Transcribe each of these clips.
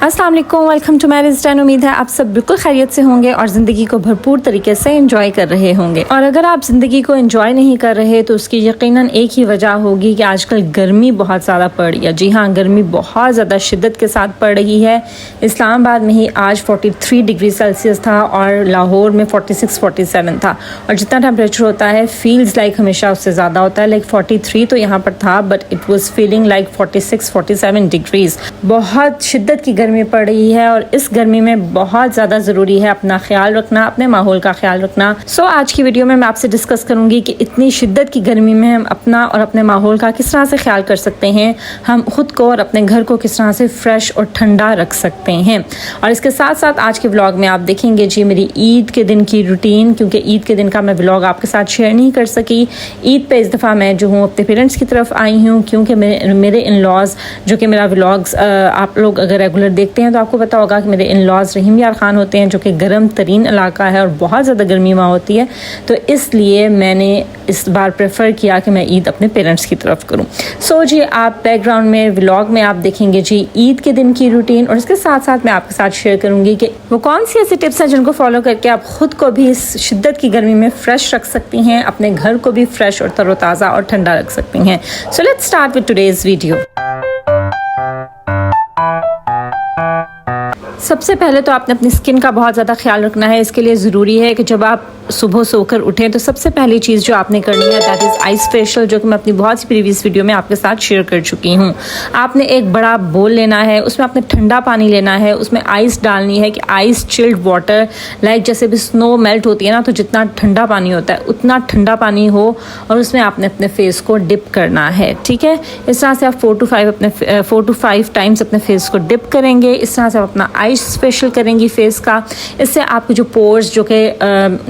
अस्सलाम वालेकुम, welcome to my resident. उम्मीद है आप सब बिल्कुल खैरियत से होंगे और ज़िंदगी को भरपूर तरीके से एंजॉय कर रहे होंगे। और अगर आप ज़िंदगी को एंजॉय नहीं कर रहे तो उसकी यकीनन एक ही वजह होगी कि आजकल गर्मी बहुत ज़्यादा पड़ रही है। जी हाँ, गर्मी बहुत ज़्यादा शिद्दत के साथ पड़ रही है। इस्लामाबाद में ही आज 43 डिग्री सेल्सियस था और लाहौर में 46-47 था। और जितना टेम्परेचर होता है फील्स लाइक हमेशा उससे ज़्यादा होता है। लाइक 43 तो यहाँ पर था but it was feeling like 46-47 degrees. बहुत शिद्दत की गर्मी पड़ रही है और इस गर्मी में बहुत ज़्यादा ज़रूरी है अपना ख्याल रखना, अपने माहौल का ख्याल रखना। सो आज की वीडियो में मैं आपसे डिस्कस करूंगी कि इतनी शिद्दत की गर्मी में हम अपना और अपने माहौल का किस तरह से ख्याल कर सकते हैं, हम खुद को और अपने घर को किस तरह से फ्रेश और ठंडा रख सकते हैं। और इसके साथ साथ आज के व्लॉग में आप देखेंगे जी मेरी ईद के दिन की रूटीन, क्योंकि ईद के दिन का मैं व्लॉग आपके साथ शेयर नहीं कर सकी। ईद पे इस दफ़ा मैं जो हूँ अपने पेरेंट्स की तरफ आई हूँ, क्योंकि मेरे इन लॉज जो कि मेरा व्लॉग्स आप लोग अगर रेगुलर देखते हैं तो आपको पता होगा कि मेरे इन लॉज रहीम यार खान होते हैं, जो कि गर्म तरीन इलाका है और बहुत ज़्यादा गर्मी वहाँ होती है। तो इसलिए मैंने इस बार प्रेफर किया कि मैं ईद अपने पेरेंट्स की तरफ करूँ। सो जी आप बैकग्राउंड में व्लॉग में आप देखेंगे जी ईद के दिन की रूटीन, और इसके साथ साथ मैं आपके साथ शेयर करूँगी कि वो कौन सी ऐसी टिप्स हैं जिनको फॉलो करके आप खुद को भी इस शिद्दत की गर्मी में फ्रेश रख सकती हैं, अपने घर को भी फ्रेश और तरोताज़ा और ठंडा रख सकती हैं। So let's start with today's video. सबसे पहले तो आपने अपनी स्किन का बहुत ज़्यादा ख्याल रखना है। इसके लिए ज़रूरी है कि जब आप सुबह सोकर उठें तो सबसे पहली चीज़ जो आपने करनी है दैट इज़ आइस फेशियल, जो कि मैं अपनी बहुत सी प्रीवियस वीडियो में आपके साथ शेयर कर चुकी हूँ। आपने एक बड़ा बोल लेना है, उसमें आपने ठंडा पानी लेना है, उसमें आइस डालनी है कि आइस चिल्ड वाटर, लाइक जैसे भी स्नो मेल्ट होती है ना, तो जितना ठंडा पानी होता है उतना ठंडा पानी हो और उसमें आपने अपने फेस को डिप करना है। ठीक है, इस तरह से आप 4 to 5 टाइम्स अपने फेस को डिप करेंगे। इस तरह से आप अपना आइस फेशियल करेंगी फेस का। इससे आपके जो पोर्स जो कि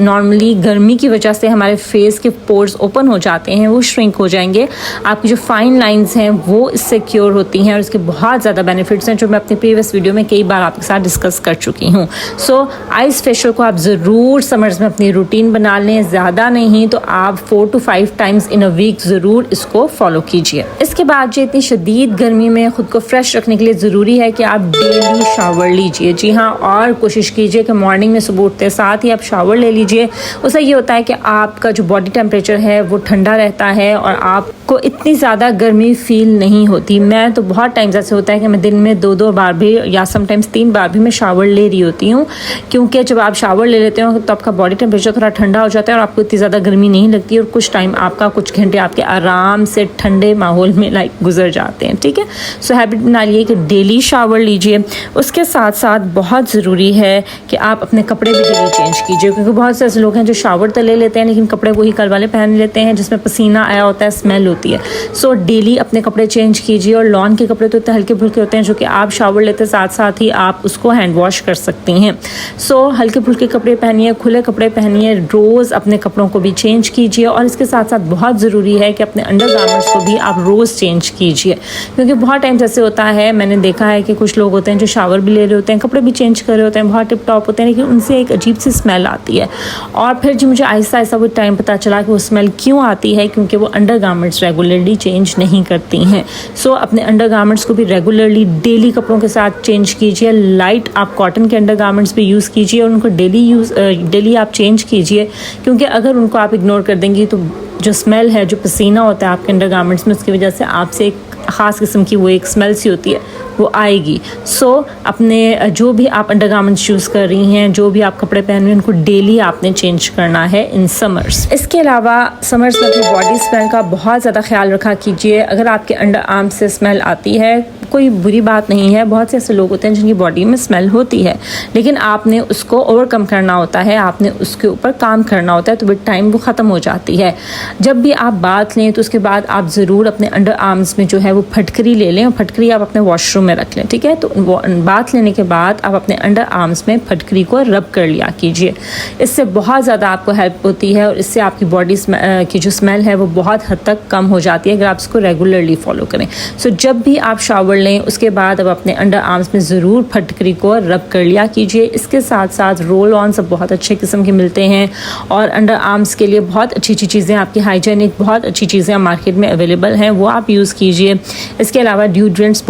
नॉर्मली गर्मी की वजह से हमारे फेस के पोर्स ओपन हो जाते हैं वो श्रिंक हो जाएंगे। आपकी जो फाइन लाइंस हैं वो इससे क्योर होती हैं और इसके बहुत ज़्यादा बेनिफिट्स हैं जो मैं अपनी प्रीवियस वीडियो में कई बार आपके साथ डिस्कस कर चुकी हूँ। सो आइस फेशियल को आप ज़रूर समर्स में अपनी रूटीन बना लें, ज़्यादा नहीं तो आप 4 to 5 times in a week ज़रूर इसको फॉलो कीजिए। इसके बाद जो इतनी शदीद गर्मी में खुद को फ्रेश रखने के लिए ज़रूरी है कि आप डेली शावर लीजिए। जी हाँ, और कोशिश कीजिए कि मॉर्निंग में सुबह उठते साथ ही आप शावर ले लीजिए। उससे ये होता है कि आपका जो बॉडी टेम्परेचर है वो ठंडा रहता है और आपको इतनी ज़्यादा गर्मी फील नहीं होती। मैं तो बहुत टाइम्स ऐसे होता है कि मैं दिन में 2 बार भी या समटाइम्स 3 बार भी मैं शावर ले रही होती हूँ, क्योंकि जब आप शावर ले लेते हो तो आपका बॉडी टेम्परेचर थोड़ा ठंडा हो जाता है और आपको इतनी ज़्यादा गर्मी नहीं लगती और कुछ टाइम आपका कुछ घंटे आपके आराम से ठंडे माहौल में लाइक गुजर जाते हैं। ठीक है, सो हैबिट बना लिए कि डेली शावर लीजिए। उसके साथ साथ बहुत ज़रूरी है कि आप अपने कपड़े भी डेली चेंज कीजिए, क्योंकि बहुत से ऐसे लोग हैं जो शावर तो ले लेते हैं लेकिन कपड़े वही कल वाले पहन लेते हैं जिसमें पसीना आया होता है, स्मेल होती है। सो डेली अपने कपड़े चेंज कीजिए। और लॉन के कपड़े तो इतने हल्के फुल्के होते हैं जो कि आप शावर लेते साथ साथ ही आप उसको हैंड वॉश कर सकती हैं। सो हल्के फुल्के कपड़े पहनिए, खुले कपड़े पहनिए, रोज़ अपने कपड़ों को भी चेंज कीजिए। और इसके साथ साथ बहुत ज़रूरी है कि अपने अंडर गारमेंट्स को भी आप रोज़ चेंज कीजिए, क्योंकि बहुत टाइम्स ऐसे होता है, मैंने देखा है कि कुछ लोग होते हैं जो शावर भी ले रहे होते हैं, कपड़े भी चेंज कर रहे होते हैं, बहुत टिप टॉप होते हैं, लेकिन उनसे एक अजीब सी स्मेल आती है। और फिर जो मुझे आहिस्ता आहिस्ता वो टाइम पता चला कि वो स्मेल क्यों आती है, क्योंकि वो अंडर गारमेंट्स रेगुलरली चेंज नहीं करती हैं। सो अपने अंडर गारमेंट्स को भी रेगुलरली डेली कपड़ों के साथ चेंज कीजिए। लाइट आप कॉटन के अंडर गारमेंट्स भी यूज़ कीजिए और उनको डेली आप चेंज कीजिए, क्योंकि अगर उनको आप इग्नोर कर देंगी तो जो स्मेल है, जो पसीना होता है आपके अंडर गारमेंट्स में, उसकी वजह से आपसे एक ख़ास किस्म की वो एक स्मेल सी होती है वो आएगी। सो अपने जो भी आप अंडर गारमेंट्स यूज़ कर रही हैं, जो भी आप कपड़े पहन रही हैं, उनको डेली आपने चेंज करना है इन समर्स। इसके अलावा समर्स में अपनी बॉडी स्मेल का बहुत ज़्यादा ख्याल रखा कीजिए। अगर आपके अंडर आर्म से स्मेल आती है कोई बुरी बात नहीं है, बहुत से ऐसे लोग होते हैं जिनकी बॉडी में स्मेल होती है, लेकिन आपने उसको ओवरकम करना होता है, आपने उसके ऊपर काम करना होता है, तो विद टाइम वो ख़त्म हो जाती है। जब भी आप बात लें तो उसके बाद आप ज़रूर अपने अंडर आर्म्स में जो है वो फटकरी ले लें और फटकरी आप अपने वॉशरूम में रख लें। ठीक है, तो वो बात लेने के बाद आप अपने अंडर आर्म्स में फटकरी को रब कर लिया कीजिए। इससे बहुत ज़्यादा आपको हेल्प होती है और इससे आपकी बॉडी की जो स्मेल है वो बहुत हद तक कम हो जाती है अगर आप इसको रेगुलरली फॉलो करें। सो जब भी आप शावर लें। उसके बाद अब अपने अंडर आर्म्स में ज़रूर फटकरी को रब कर लिया कीजिए। इसके साथ साथ रोल ऑन सब बहुत अच्छे किस्म के मिलते हैं और अंडर आर्म्स के लिए बहुत अच्छी अच्छी चीज़ें, आपकी हाइजीनिक बहुत अच्छी चीज़ें मार्केट में अवेलेबल हैं, वो आप यूज़ कीजिए। इसके अलावा ड्यूड्रेंट्स,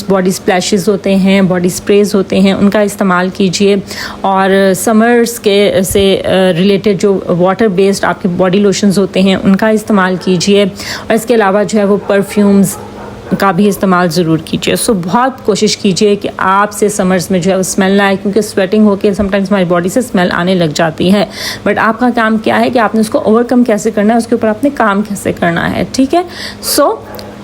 बॉडी स्प्लैशेस होते हैं, बॉडी स्प्रेज होते हैं, उनका इस्तेमाल कीजिए। और समर्स के से रिलेटेड जो वाटर बेस्ड आपके बॉडी लोशंस होते हैं उनका इस्तेमाल कीजिए। और इसके अलावा जो है वो परफ्यूम्स का भी इस्तेमाल ज़रूर कीजिए। सो बहुत कोशिश कीजिए कि आपसे समर्स में जो है वो स्मेल ना आए, क्योंकि स्वेटिंग होकर समटाइम्स हमारी बॉडी से स्मेल आने लग जाती है। बट आपका काम क्या है कि आपने उसको ओवरकम कैसे करना है, उसके ऊपर आपने काम कैसे करना है, ठीक है। So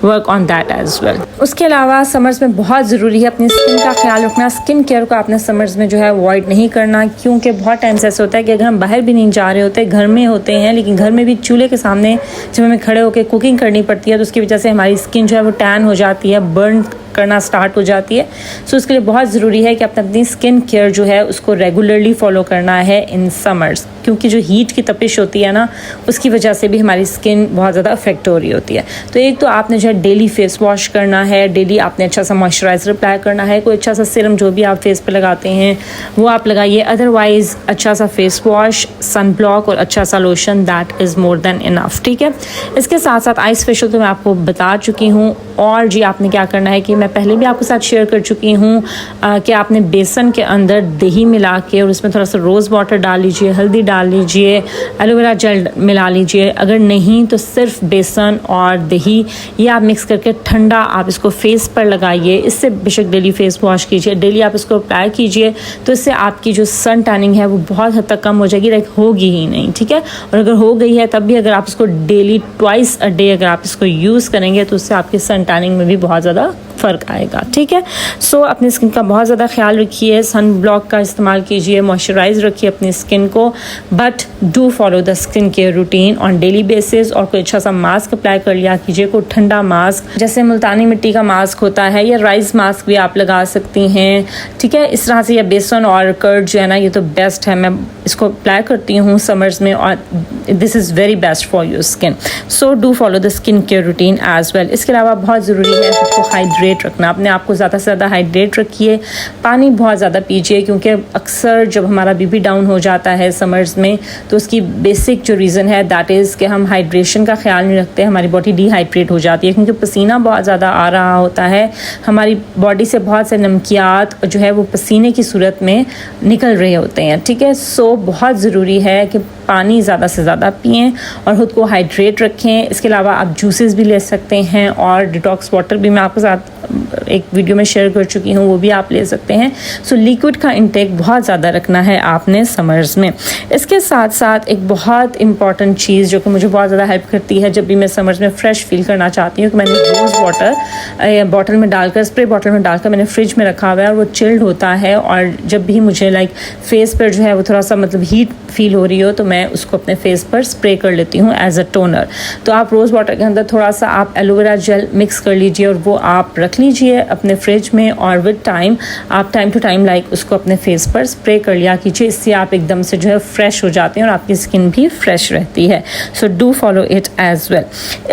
work on that as well. उसके अलावा समर्स में बहुत ज़रूरी है अपनी स्किन का ख्याल रखना। स्किन केयर को आपने समर्स में जो है अवॉइड नहीं करना, क्योंकि बहुत टाइम्स ऐसा होता है कि अगर हम बाहर भी नहीं जा रहे होते, घर में होते हैं, लेकिन घर में भी चूल्हे के सामने जब हमें खड़े होकर कुकिंग करनी पड़ती है तो उसकी वजह से हमारी स्किन जो है वो टैन हो जाती है, बर्न करना स्टार्ट हो जाती है। सो उसके लिए बहुत ज़रूरी है कि अपनी स्किन केयर जो है उसको रेगुलरली फॉलो करना है इन समर्स, क्योंकि जो हीट की तपिश होती है ना, उसकी वजह से भी हमारी स्किन बहुत ज़्यादा अफेक्ट हो रही होती है। तो एक तो आपने जो है डेली फेस वॉश करना है, डेली आपने अच्छा सा मॉइस्चराइज़र अप्लाई करना है, कोई अच्छा सा सीरम जो भी आप फेस पे लगाते हैं वो आप लगाइए। अदरवाइज़ अच्छा सा फेस वॉश, सन ब्लॉक और अच्छा सा lotion, that is more than enough, ठीक है। इसके साथ साथ आइस फेशियल तो मैं आपको बता चुकी हूँ। और जी आपने क्या करना है कि मैं पहले भी आपके साथ शेयर कर चुकी हूँ कि आपने बेसन के अंदर दही मिला के और उसमें थोड़ा सा रोज़ वाटर डाल लीजिए, हल्दी डाल लीजिए, एलोवेरा जेल मिला लीजिए। अगर नहीं तो सिर्फ बेसन और दही ये आप मिक्स करके ठंडा आप इसको फेस पर लगाइए। इससे बेशक डेली फेस वॉश कीजिए, डेली आप इसको अप्लाई कीजिए, तो इससे आपकी जो सन टैनिंग है वो बहुत हद तक कम हो जाएगी, लाइक होगी ही नहीं, ठीक है। और अगर हो गई है तब भी अगर आप इसको डेली ट्वाइस अ डे अगर आप इसको यूज़ करेंगे तो उससे आपकी सन टैनिंग में भी बहुत ज़्यादा फ़र्क आएगा, ठीक है। सो अपनी स्किन का बहुत ज़्यादा ख्याल रखिए, सन ब्लॉक का इस्तेमाल कीजिए, मॉइस्चराइज रखिए अपनी स्किन को, but do follow the skin care routine on daily basis. और कोई अच्छा सा मास्क अप्लाई कर लिया कीजिए, कोई ठंडा मास्क जैसे मुल्तानी मिट्टी का मास्क होता है या राइस मास्क भी आप लगा सकती हैं, ठीक है। इस तरह से या बेसन और कर्ड जो है ना, ये तो बेस्ट है, मैं इसको अप्लाई करती हूँ समर्स में और this is very best for your skin. So do follow the skin care routine as well. इसके अलावा बहुत ज़रूरी है खुद को हाइड्रेट रखना, अपने आप को ज़्यादा से ज़्यादा हाइड्रेट रखिए, पानी बहुत ज़्यादा पीजिए, क्योंकि अक्सर जब हमारा बीपी डाउन हो जाता है समर्स में तो उसकी बेसिक जो रीज़न है दैट इज़ कि हम हाइड्रेशन का ख्याल नहीं रखते, हमारी बॉडी डिहाइड्रेट हो जाती है, क्योंकि पसीना बहुत ज़्यादा आ रहा होता है, हमारी बॉडी से बहुत से नमकियात जो है वो पसीने की सूरत में निकल रहे होते हैं, ठीक है। सो बहुत ज़रूरी है कि पानी ज़्यादा से ज़्यादा पिएं और ख़ुद को हाइड्रेट रखें। इसके अलावा आप जूसेस भी ले सकते हैं और डिटॉक्स वाटर भी मैं आपके साथ एक वीडियो में शेयर कर चुकी हूँ, वो भी आप ले सकते हैं। सो लिक्विड का इंटेक बहुत ज़्यादा रखना है आपने समर्स में। इसके साथ साथ एक बहुत इंपॉर्टेंट चीज़ जो कि मुझे बहुत ज़्यादा हेल्प करती है जब भी मैं समर्स में फ़्रेश फील करना चाहती हूँ, कि मैंने रोज़ वाटर बॉटल में डालकर, स्प्रे बॉटल में डालकर मैंने फ्रिज में रखा हुआ है और वो चिल्ड होता है। और जब भी मुझे लाइक फेस पर जो है वो थोड़ा सा मतलब हीट फील हो रही हो तो मैं उसको अपने फेस पर स्प्रे कर लेती हूँ एज अ टोनर। तो आप रोज़ वाटर के अंदर थोड़ा सा आप एलोवेरा जेल मिक्स कर लीजिए और वो आप रख लीजिए अपने फ्रिज में, और विद टाइम आप टाइम टू टाइम लाइक उसको अपने फेस पर स्प्रे कर लिया कीजिए। इससे आप एकदम से जो है फ्रेश हो जाते हैं और आपकी स्किन भी फ्रेश रहती है। So do follow it as well.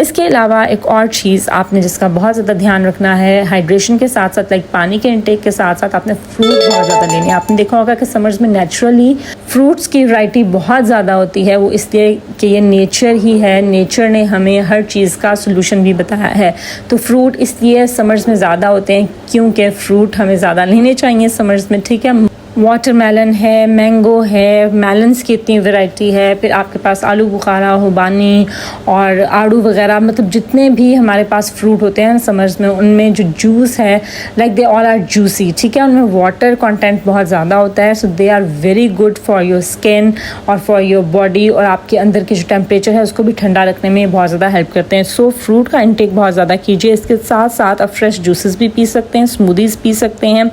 इसके अलावा एक और चीज़ आपने जिसका बहुत ज़्यादा ध्यान रखना है, हाइड्रेशन के साथ साथ लाइक पानी के इंटेक के साथ साथ आपने फ्रूट बहुत ज़्यादा लेने हैं। आपने देखा होगा कि समर्स में नेचुरली फ्रूट्स की वैरायटी बहुत ज़्यादा होती है, वो इसलिए कि ये नेचर ही है, नेचर ने हमें हर चीज़ का सोल्यूशन भी बताया है। तो फ्रूट इसलिए समर्स में ज़्यादा होते हैं क्योंकि फ्रूट हमें ज़्यादा लेने चाहिए समर्स में, ठीक है। वाटरमेलन है, मैंगो है, मेलन्स की इतनी वैरायटी है, फिर आपके पास आलू बुखारा, हुबानी और आड़ू वगैरह, मतलब जितने भी हमारे पास फ्रूट होते हैं समर्स में उनमें जो जूस है like they all are juicy, ठीक है। उनमें वाटर कंटेंट बहुत ज़्यादा होता है, so they are very good for your skin और फॉर योर बॉडी, और आपके अंदर के जो टेम्परेचर है उसको भी ठंडा रखने में बहुत ज़्यादा हेल्प करते हैं। सो फ्रूट का इंटेक बहुत ज़्यादा कीजिए। इसके साथ साथ आप फ्रेश जूसेस भी पी सकते हैं, स्मूदीज़ पी सकते हैं।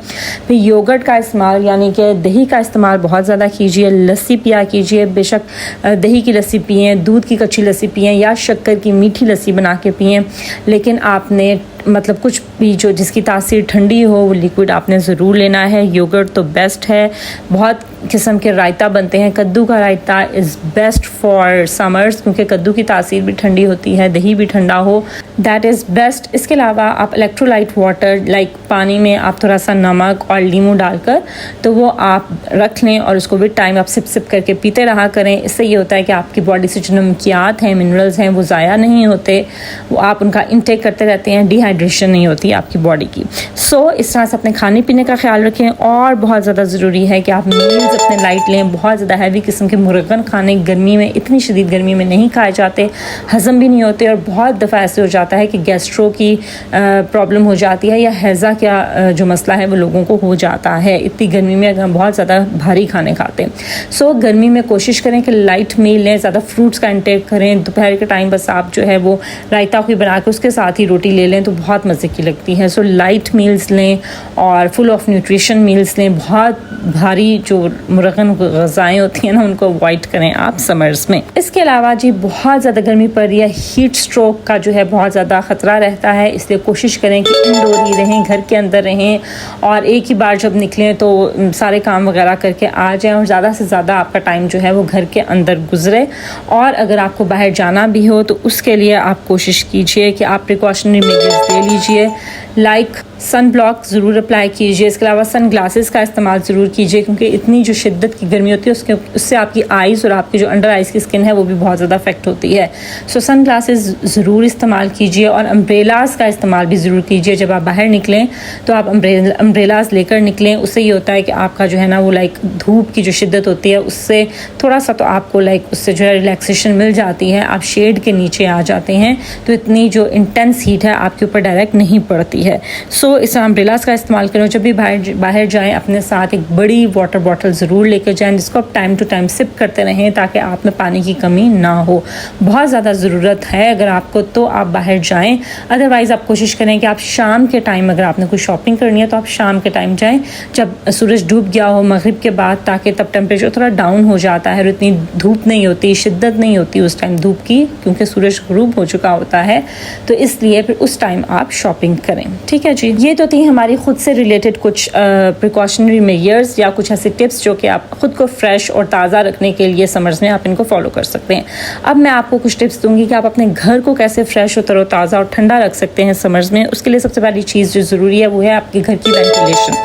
फिर योगर्ट का इस्तेमाल यानी कि दही का इस्तेमाल बहुत ज़्यादा कीजिए, लस्सी पिया कीजिए, बेशक दही की लस्सी पिएं, दूध की कच्ची लस्सी पिएं या शक्कर की मीठी लस्सी बना के पिएं, लेकिन आपने मतलब कुछ भी जो जिसकी तासीर ठंडी हो वो लिक्विड आपने ज़रूर लेना है। योगर्ट तो बेस्ट है, बहुत किस्म के रायता बनते हैं। कद्दू का रायता इज़ बेस्ट फॉर समर्स क्योंकि कद्दू की तासीर भी ठंडी होती है, दही भी ठंडा हो, दैट इज़ बेस्ट। इसके अलावा आप इलेक्ट्रोलाइट वाटर लाइक पानी में आप थोड़ा सा नमक और नींबू डालकर तो वो आप रख लें और उसको विद टाइम आप सिप सिप करके पीते रहा करें। इससे ये होता है कि आपकी बॉडी से जो नमकियात हैं, मिनरल्स हैं, वो ज़ाया नहीं होते, वो आप उनका इंटेक करते रहते हैं, डिहाइड्रेशन नहीं होती आपकी बॉडी की। सो इस तरह से अपने खाने पीने का ख्याल रखें और बहुत ज़्यादा ज़रूरी है कि आप मील्स अपने लाइट लें। बहुत ज़्यादा हैवी किस्म के मुरगन खाने गर्मी में, इतनी शदीद गर्मी में नहीं खाए जाते, हज़म भी नहीं होते और बहुत दफ़ा ऐसे हो जाता है कि गैस्ट्रो की प्रॉब्लम हो जाती है या हैज़ा का जो मसला है वो लोगों को हो जाता है इतनी गर्मी में अगर हम बहुत ज़्यादा भारी खाने खाते हैं। सो गर्मी में कोशिश करें कि लाइट मील लें, ज़्यादा फ्रूट्स का इंटेक करें। दोपहर के टाइम बस आप जो है वो रायता कोई बना के उसके साथ ही रोटी ले लें तो बहुत मज़े की लगती है। सो लाइट मील्स लें और फुल ऑफ न्यूट्रिशन मील्स लें। बहुत भारी जो मुरगन ग़ज़ाएँ होती हैं ना उनको अवॉइड करें आप समर्स में। इसके अलावा जी बहुत ज़्यादा गर्मी पड़ रही है, हीट स्ट्रोक का जो है बहुत ज़्यादा ख़तरा रहता है, इसलिए कोशिश करें कि इंडोर ही रहें, घर के अंदर रहें और एक ही बार जब निकलें तो सारे काम वगैरह करके आ जाएं और ज़्यादा से ज़्यादा आपका टाइम जो है वो घर के अंदर गुजरे। और अगर आपको बाहर जाना भी हो तो उसके लिए आप कोशिश कीजिए कि आप प्रिकॉशनरी मेजर्स ले लीजिए, लाइक सन ब्लॉक ज़रूर अप्लाई कीजिए। इसके अलावा सन ग्लासेस का इस्तेमाल ज़रूर कीजिए क्योंकि इतनी जो शिद्दत की गर्मी होती है उससे आपकी आइज़ और आपकी जो अंडर आइज़ की स्किन है वो भी बहुत ज़्यादा अफेक्ट होती है। सो सन ग्लासेस ज़रूर इस्तेमाल कीजिए और अम्ब्रेलाज़ का इस्तेमाल भी ज़रूर कीजिए। जब आप बाहर निकलें तो आप अम्ब्रेलाज़ लेकर निकलें, उससे ये होता है कि आपका जो है ना वो लाइक धूप की जो शिद्दत होती है उससे थोड़ा सा तो आपको लाइक उससे जो है रिलैक्सेशन मिल जाती है, आप शेड के नीचे आ जाते हैं तो इतनी जो इंटेंस हीट है आपके ऊपर डायरेक्ट नहीं पड़ती है। सो इस अम्ब्रेलाज़ का इस्तेमाल करें। जब भी बाहर जाएं अपने साथ एक बड़ी वाटर बॉटल ज़रूर लेकर जाएं जिसको आप टाइम टू टाइम सिप करते रहें ताकि आप में पानी की कमी ना हो। बहुत ज़्यादा ज़रूरत है अगर आपको तो आप बाहर जाएं, अदरवाइज़ आप कोशिश करें कि आप शाम के टाइम अगर आपने कोई शॉपिंग करनी है तो आप शाम के टाइम जाएं जब सूरज डूब गया हो मगरिब के बाद, ताकि तब टेम्परेचर थोड़ा डाउन हो जाता है और इतनी धूप नहीं होती, शिद्दत नहीं होती उस टाइम धूप की क्योंकि सूरज गुरूब हो चुका होता है। तो इसलिए फिर उस टाइम आप शॉपिंग करें। ठीक है जी, ये तो थी हमारी खुद से रिलेटेड कुछ प्रिकॉशनरी मेजर्स या कुछ ऐसे टिप्स जो कि आप खुद को फ्रेश और ताज़ा रखने के लिए समर्स में आप इनको फॉलो कर सकते हैं। अब मैं आपको कुछ टिप्स दूंगी कि आप अपने घर को कैसे फ्रेश और तरोताज़ा और ठंडा रख सकते हैं समर्स में। उसके लिए सबसे पहली चीज़ जो ज़रूरी है वो है आपके घर की वेंटिलेशन।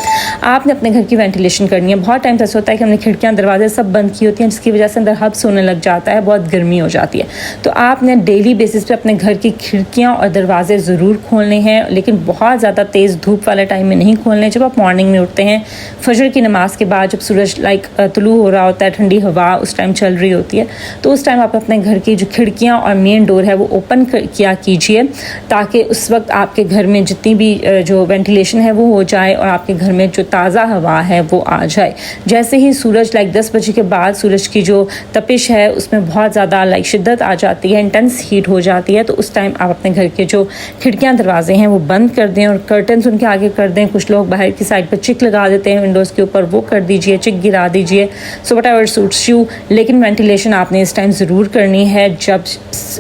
आपने अपने घर की वेंटिलेशन करनी है। बहुत टाइम ऐसा होता है कि हमने खिड़कियाँ दरवाजे सब बंद की होती हैं जिसकी वजह से अंदर हब्स होने लग जाता है, बहुत गर्मी हो जाती है। तो आपने डेली बेसिस पे अपने घर की खिड़कियाँ और दरवाजे ज़रूर खोलने हैं, लेकिन बहुत ज़्यादा तेज़ धूप वाले टाइम में नहीं खोलने। जब आप मॉर्निंग में उठते हैं फजर की नमाज के बाद, जब सूरज लाइक तुलू हो रहा होता है, ठंडी हवा उस टाइम चल रही होती है, तो उस टाइम आप अपने घर की जो खिड़कियाँ और मेन डोर है वो ओपन किया कीजिए ताकि उस वक्त आपके घर में जितनी भी जो वेंटिलेशन है वो हो जाए और आपके घर में जो ताज़ा हवा है वो आ जाए। जैसे ही सूरज लाइक 10 बजे के बाद सूरज की जो तपिश है उसमें बहुत ज़्यादा लाइक शिद्दत आ जाती है, इंटेंस हीट हो जाती है, तो उस टाइम आप अपने घर के जो खिड़कियाँ दरवाजे हैं वो बंद कर दें और कर्टन्स उनके आगे कर दें। कुछ लोग बाहर की साइड पर चिक लगा देते हैं विंडोज़ के ऊपर, वो कर दीजिए, चिक गिरा दीजिए। सो व्हाटएवर सूट्स यू, लेकिन वेंटिलेशन आपने इस टाइम ज़रूर करनी है जब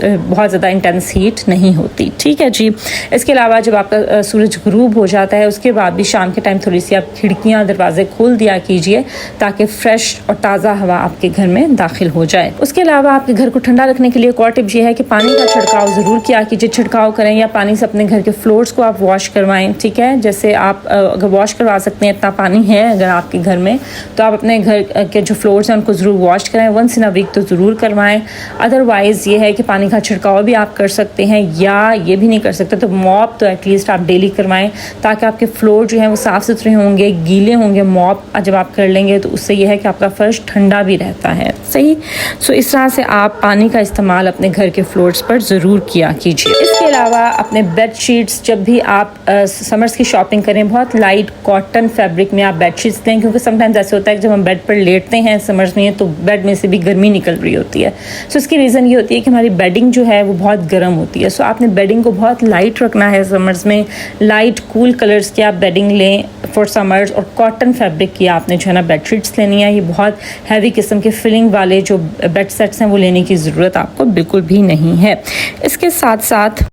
बहुत ज़्यादा इंटेंस हीट नहीं होती। ठीक है जी। इसके अलावा जब आपका सूरज गुरूब हो जाता है उसके बाद भी शाम के टाइम थोड़ी सी आप खिड़कियाँ दरवाजे खोल दिया कीजिए ताकि फ्रेश और ताज़ा हवा आपके घर में दाखिल हो जाए। उसके अलावा आपके घर को ठंडा रखने के लिए एक और टिप ये है कि पानी का छिड़काव ज़रूर किया कीजिए। छिड़काव करें या पानी से अपने घर के फ्लोर्स को आप वॉश करवाएं। ठीक है, जैसे आप अगर वॉश करवा सकते हैं, इतना पानी है अगर आपके घर में, तो आप अपने घर के जो फ्लोर्स हैं उनको ज़रूर वॉश कराएं, वंस इन अ वीक तो ज़रूर करवाएं। अदरवाइज़ ये है कि पानी का छिड़काव भी आप कर सकते हैं, या ये भी नहीं कर सकते तो मॉप तो एटलीस्ट आप डेली करवाएं ताकि आपके फ्लोर जो हैं वो साफ़ सुथरे होंगे, गीले होंगे। मॉप जब आप कर लेंगे तो उससे यह है कि आपका फर्श ठंडा भी रहता है। सही। सो इस तरह से आप पानी का इस्तेमाल अपने घर के फ्लोर्स पर ज़रूर किया कीजिए। इसके अलावा अपने बेड शीट्स, जब भी आप समर्स की शॉपिंग करें, बहुत लाइट कॉटन फैब्रिक में आप बेड शीट्स लें, क्योंकि समटाइम्स ऐसे होता है कि जब हम बेड पर लेटते हैं समर्स में तो बेड में से भी गर्मी निकल रही होती है। सो इसकी रीज़न ये होती है कि हमारी बेडिंग जो है वो बहुत गर्म होती है। सो आपने बेडिंग को बहुत लाइट रखना है समर्स में। लाइट कूल कलर्स की आप बेडिंग लें फॉर समर्स, और कॉटन फैब्रिक की आपने जो है ना बेड शीट्स लेनी है। ये बहुत हैवी किस्म के फिलिंग वाले जो बेड सेट्स हैं वो लेने की ज़रूरत आपको बिल्कुल भी नहीं है। इसके साथ साथ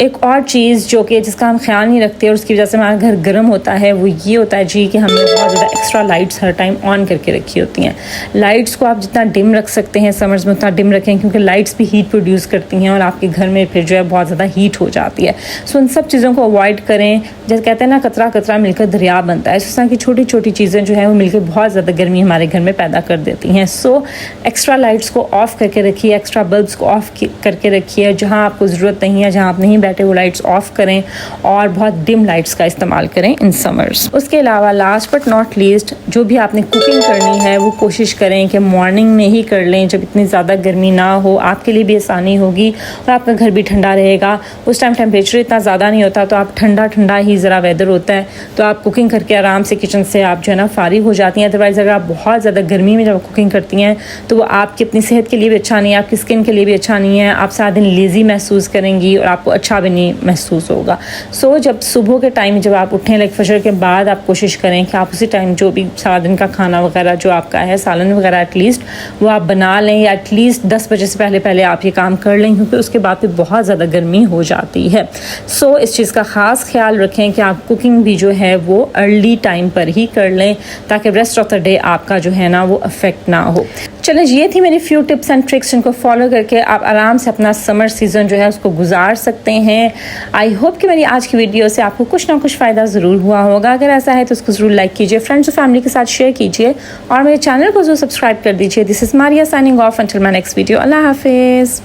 एक और चीज़ जो कि जिसका हम ख्याल नहीं रखते और उसकी वजह से हमारा घर गर्म होता है वो ये होता है जी कि हमने बहुत ज़्यादा extra lights her time on करके रखी होती हैं। लाइट्स को आप जितना डिम रख सकते हैं समर्स में उतना डिम रखें, क्योंकि लाइट्स भी हीट प्रोड्यूस करती हैं और आपके घर में फिर जो है बहुत ज़्यादा हीट हो जाती है। सो उन सब चीज़ों को अवॉइड करें। जैसे कहते हैं ना, कतरा कतरा मिलकर दरिया बनता है, इस तरह की छोटी छोटी चीज़ें जो है वो मिलकर बहुत ज़्यादा गर्मी हमारे घर में पैदा कर देती हैं। सो एक्स्ट्रा लाइट्स को ऑफ़ करके रखिए, एक्स्ट्रा बल्ब्स को ऑफ़ करके रखिए। जहाँ आपको ज़रूरत नहीं है, जहाँ आप नहीं बैठे, वो लाइट्स ऑफ़ करें और बहुत डिम लाइट्स का इस्तेमाल करें इन समर्स। उसके अलावा लास्ट बट नॉट लीस्ट, जो भी आपने कुकिंग करनी है वो कोशिश करें कि मॉर्निंग में ही कर लें, जब इतनी ज़्यादा गर्मी ना हो। आपके लिए भी आसानी होगी और आपका घर भी ठंडा रहेगा। उस टाइम टेम्परेचर इतना ज़्यादा नहीं होता, तो आप ठंडा ठंडा ही ज़रा वेदर होता है, तो आप कुकिंग करके आराम से किचन से आप जो है ना फारिग हो जाती हैं। अदरवाइज़ अगर आप बहुत ज़्यादा गर्मी में जब कुकिंग करती हैं तो वो आपकी अपनी सेहत के लिए भी अच्छा नहीं है, आपकी स्किन के लिए भी अच्छा नहीं है। आप सारा दिन लेज़ी महसूस करेंगी और आपको अच्छा भी नहीं महसूस होगा। सो जब सुबह के टाइम जब आप उठें, लाइक फजर के बाद, आप कोशिश करें कि आप उसी टाइम जो भी सारा दिन का खाना वगैरह जो आपका है, सालन वगैरह एटलीस्ट वो आप बना लें, या एटलीस्ट 10 बजे से पहले पहले आप ये काम कर लें, क्योंकि उसके बाद फिर बहुत ज़्यादा गर्मी हो जाती है। सो इस चीज़ का ख़ास ख्याल रखें कि आप कुकिंग भी जो है वो अर्ली टाइम पर ही कर लें, ताकि रेस्ट ऑफ द डे आपका जो है ना वो अफेक्ट ना हो। चलें, ये थी मेरी फ्यू टिप्स एंड ट्रिक्स, जिनको फॉलो करके आप आराम से अपना समर सीज़न जो है उसको गुजार सकते हैं। आई होप कि मेरी आज की वीडियो से आपको कुछ ना कुछ फ़ायदा ज़रूर हुआ होगा। अगर ऐसा है तो उसको ज़रूर लाइक कीजिए, फ्रेंड्स और फैमिली के साथ शेयर कीजिए और मेरे चैनल को ज़रूर सब्सक्राइब कर दीजिए। This is Maria signing off, until my next video. अल्लाह हाफिज़।